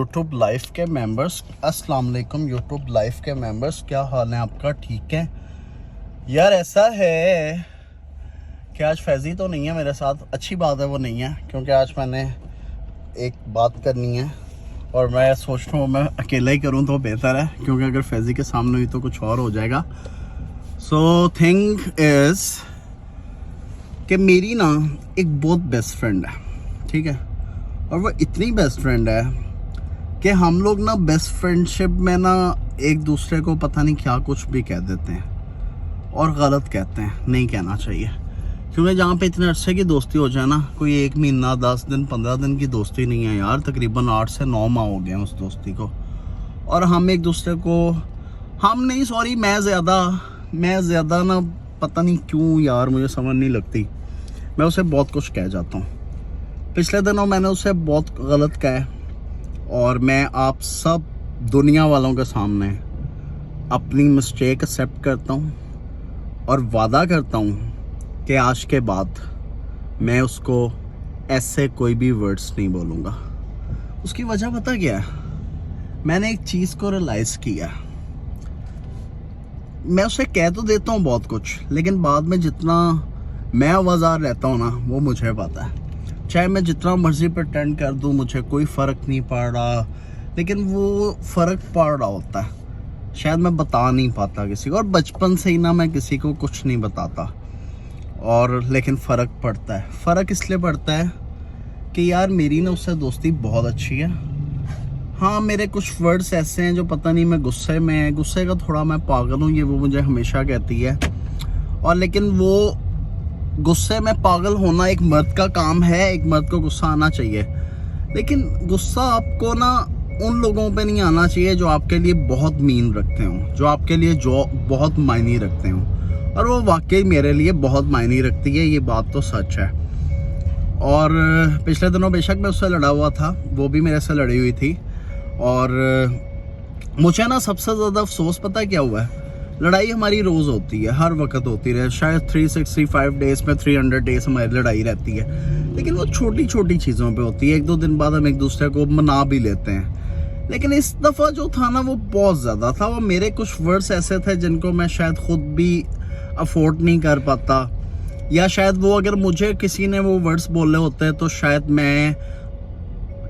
YouTube live के members, अस्सलाम वालेकुम। यूट्यूब लाइव के मेंबर्स, क्या हाल है आपका? ठीक है यार। ऐसा है कि आज फैज़ी तो नहीं है मेरे साथ। अच्छी बात है वो नहीं है, क्योंकि आज मैंने एक बात करनी है और मैं सोच रहा हूँ मैं अकेला ही करूँ तो बेहतर है, क्योंकि अगर फैज़ी के सामने हुई तो कुछ और हो जाएगा। सो थिंग इज़ कि मेरी ना एक बहुत बेस्ट फ्रेंड है, ठीक है, और वो इतनी बेस्ट फ्रेंड है कि हम लोग ना बेस्ट फ्रेंडशिप में ना एक दूसरे को पता नहीं क्या कुछ भी कह देते हैं और गलत कहते हैं। नहीं कहना चाहिए, क्योंकि जहाँ पे इतने अरसे की दोस्ती हो जाए ना, कोई 1 महीना 10 दिन 15 दिन की दोस्ती नहीं है यार, तकरीबन 8 से 9 माह हो गए हैं उस दोस्ती को। और हम एक दूसरे को, हम नहीं सॉरी मैं ज़्यादा ना पता नहीं क्यों यार, मुझे समझ नहीं लगती, मैं उसे बहुत कुछ कह जाता हूँ। पिछले दिनों मैंने उसे बहुत गलत कहा और मैं आप सब दुनिया वालों के सामने अपनी मिस्टेक एक्सेप्ट करता हूँ और वादा करता हूँ कि आज के बाद मैं उसको ऐसे कोई भी वर्ड्स नहीं बोलूँगा। उसकी वजह पता क्या है? मैंने एक चीज़ को रियलाइज़ किया। मैं उसे कह तो देता हूँ बहुत कुछ, लेकिन बाद में जितना मैं आवाज़ार रहता हूँ ना, वो मुझे पता है। चाहे मैं जितना मर्जी प्रिटेंड कर दूँ, मुझे कोई फ़र्क नहीं पड़ रहा, लेकिन वो फ़र्क पड़ रहा होता है। शायद मैं बता नहीं पाता किसी को, और बचपन से ही ना मैं किसी को कुछ नहीं बताता, और लेकिन फ़र्क पड़ता है। फ़र्क इसलिए पड़ता है कि यार मेरी ना उससे दोस्ती बहुत अच्छी है। हाँ, मेरे कुछ वर्ड्स ऐसे हैं जो पता नहीं, मैं गुस्से का थोड़ा मैं पागल हूँ, ये वो मुझे हमेशा कहती है। और लेकिन वो गुस्से में पागल होना एक मर्द का काम है, एक मर्द को गुस्सा आना चाहिए, लेकिन गुस्सा आपको ना उन लोगों पे नहीं आना चाहिए जो आपके लिए बहुत मीन रखते हो, जो आपके लिए जो बहुत मायने रखते हो। और वो वाकई मेरे लिए बहुत मायने रखती है, ये बात तो सच है। और पिछले दिनों बेशक मैं उससे लड़ा हुआ था, वो भी मेरे से लड़ी हुई थी, और मुझे ना सबसे ज़्यादा अफसोस पता क्या हुआ है? लड़ाई हमारी रोज़ होती है, हर वक्त होती रहे, शायद 365 डेज़ में 300 डेज़ हमारी लड़ाई रहती है, लेकिन वो छोटी छोटी चीज़ों पे होती है। 1-2 दिन बाद हम एक दूसरे को मना भी लेते हैं, लेकिन इस दफ़ा जो था ना वो बहुत ज़्यादा था। वो मेरे कुछ वर्ड्स ऐसे थे जिनको मैं शायद ख़ुद भी अफोर्ड नहीं कर पाता, या शायद वो अगर मुझे किसी ने वो वर्ड्स बोले होते तो शायद मैं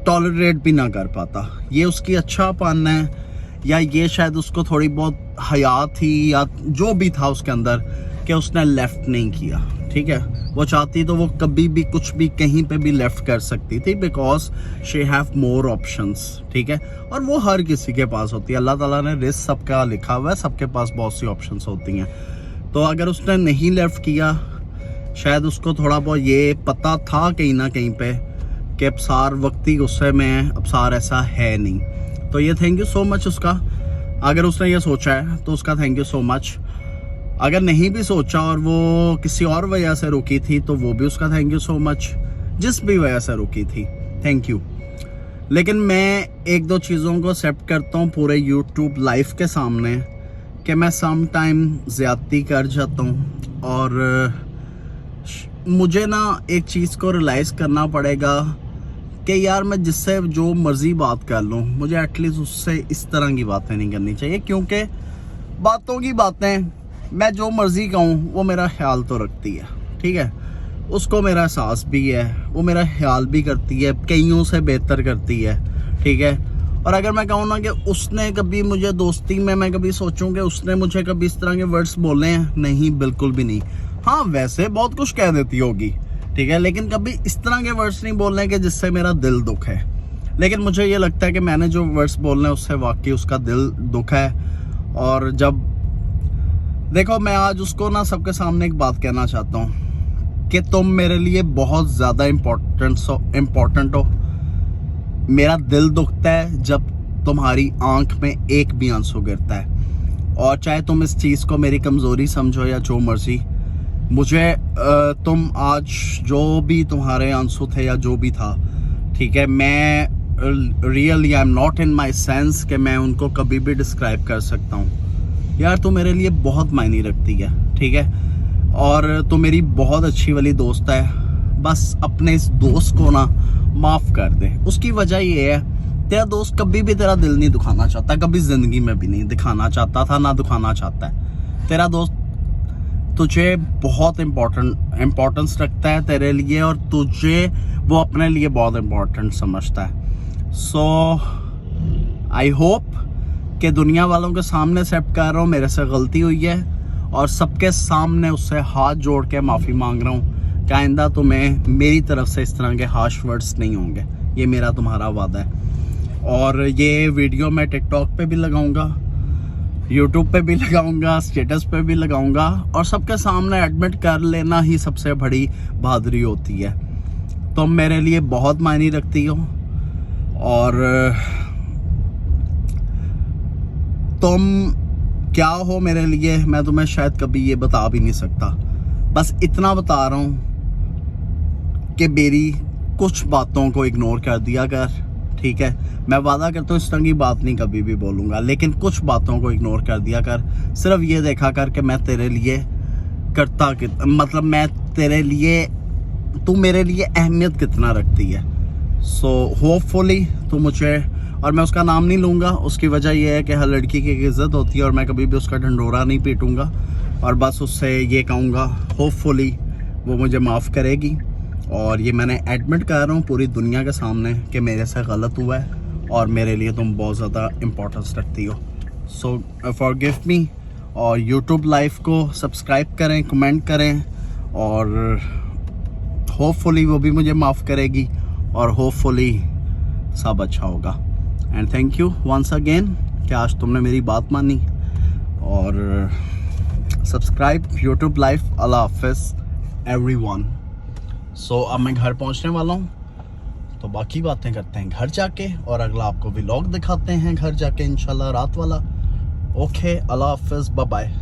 टॉलरेट भी ना कर पाता। ये उसकी अच्छापन है, या ये शायद उसको थोड़ी बहुत हया थी, या जो भी था उसके अंदर, कि उसने लेफ़्ट नहीं किया। ठीक है, वो चाहती तो वो कभी भी कुछ भी कहीं पे भी लेफ़्ट कर सकती थी, because she have more options. ठीक है, और वो हर किसी के पास होती है। अल्लाह ताला ने रिस्क सबका लिखा हुआ है, सबके पास बहुत सी ऑप्शंस होती हैं। तो अगर उसने नहीं लेफ़्ट किया, शायद उसको थोड़ा बहुत ये पता था कहीं ना कहीं पे कि अबसार वक्ती गुस्से में है, अबसार ऐसा है नहीं। तो ये थैंक यू सो मच उसका। अगर उसने ये सोचा है तो उसका थैंक यू सो मच। अगर नहीं भी सोचा और वो किसी और वजह से रुकी थी तो वो भी उसका थैंक यू सो मच। जिस भी वजह से रुकी थी, थैंक यू। लेकिन मैं 1-2 चीज़ों को एक्सेप्ट करता हूँ पूरे यूट्यूब लाइव के सामने, कि मैं सम टाइम ज़्यादती कर जाता हूँ, और मुझे ना एक चीज़ को रियलाइज़ करना पड़ेगा कि यार मैं जिससे जो मर्ज़ी बात कर लूँ, मुझे एटलीस्ट उससे इस तरह की बातें नहीं करनी चाहिए, क्योंकि बातों की बातें, मैं जो मर्ज़ी कहूँ वो मेरा ख्याल तो रखती है। ठीक है, उसको मेरा एहसास भी है, वो मेरा ख्याल भी करती है, कईयों से बेहतर करती है। ठीक है, और अगर मैं कहूँ ना कि उसने कभी मुझे दोस्ती में, मैं कभी सोचूं कि उसने मुझे कभी इस तरह के वर्ड्स बोले हैं, नहीं, बिल्कुल भी नहीं। हाँ, वैसे बहुत कुछ कह देती होगी, ठीक है, लेकिन कभी इस तरह के वर्ड्स नहीं बोलने के जिससे मेरा दिल दुख है। लेकिन मुझे ये लगता है कि मैंने जो वर्ड्स बोलने हैं उससे वाकई उसका दिल दुख है। और जब देखो, मैं आज उसको ना सबके सामने एक बात कहना चाहता हूँ कि तुम मेरे लिए बहुत ज़्यादा इम्पोर्टेंट हो। मेरा दिल दुखता है जब तुम्हारी आंख में एक भी आंसू गिरता है, और चाहे तुम इस चीज़ को मेरी कमज़ोरी समझो या जो मर्जी, मुझे तुम आज जो भी तुम्हारे आंसू थे या जो भी था, ठीक है, मैं really I am not in my sense कि मैं उनको कभी भी डिस्क्राइब कर सकता हूँ। यार तू मेरे लिए बहुत मायने रखती है, ठीक है, और तू मेरी बहुत अच्छी वाली दोस्त है। बस अपने इस दोस्त को ना माफ़ कर दे। उसकी वजह ये है तेरा दोस्त कभी भी तेरा दिल नहीं दुखाना चाहता, कभी जिंदगी में भी नहीं दिखाना चाहता था, ना दुखाना चाहता है। तेरा दोस्त तुझे बहुत इम्पोर्टेंस रखता है तेरे लिए, और तुझे वो अपने लिए बहुत इम्पोर्टेंट समझता है। सो आई होप कि दुनिया वालों के सामने एक्सेप्ट कर रहा हूँ मेरे से गलती हुई है, और सबके सामने उससे हाथ जोड़ के माफ़ी मांग रहा हूँ कि आइंदा तुम्हें मेरी तरफ से इस तरह के हार्श वर्ड्स नहीं होंगे। ये मेरा तुम्हारा वादा है। और ये वीडियो मैं टिकटॉक पे भी लगाऊंगा, यूट्यूब पे भी लगाऊंगा, स्टेटस पे भी लगाऊंगा, और सबके सामने एडमिट कर लेना ही सबसे बड़ी बहादुरी होती है। तुम मेरे लिए बहुत मायने रखती हो, और तुम क्या हो मेरे लिए मैं तुम्हें शायद कभी ये बता भी नहीं सकता। बस इतना बता रहा हूँ कि मेरी कुछ बातों को इग्नोर कर दिया कर, ठीक है? मैं वादा करता हूँ इस तरह की बात नहीं कभी भी बोलूँगा, लेकिन कुछ बातों को इग्नोर कर दिया कर। सिर्फ ये देखा कर कि मैं तेरे लिए करता मतलब मैं तेरे लिए, तू मेरे लिए अहमियत कितना रखती है। सो होपफुली तू मुझे, और मैं उसका नाम नहीं लूँगा, उसकी वजह यह है कि हर लड़की की इज़्ज़त होती है, और मैं कभी भी उसका ढंढोरा नहीं पीटूँगा, और बस उससे ये कहूँगा होपफुली वो मुझे माफ़ करेगी। और ये मैंने एडमिट कर रहा हूँ पूरी दुनिया के सामने कि मेरे से गलत हुआ है, और मेरे लिए तुम बहुत ज़्यादा इम्पोर्टेंस रखती हो। सो फॉरगिव मी, और यूट्यूब लाइव को सब्सक्राइब करें, कमेंट करें, और होपफुली वो भी मुझे माफ़ करेगी, और होपफुली सब अच्छा होगा। And thank you once again कि आज तुमने मेरी बात मानी, और सब्सक्राइब यूट्यूब लाइव। अल्लाह हाफिज़ एवरीवन। सो अब मैं घर पहुंचने वाला हूं, तो बाकी बातें करते हैं घर जाके, और अगला आपको व्लॉग दिखाते हैं घर जाके इंशाल्लाह रात वाला। ओके, अल्लाह हाफिज़, बाय बाय।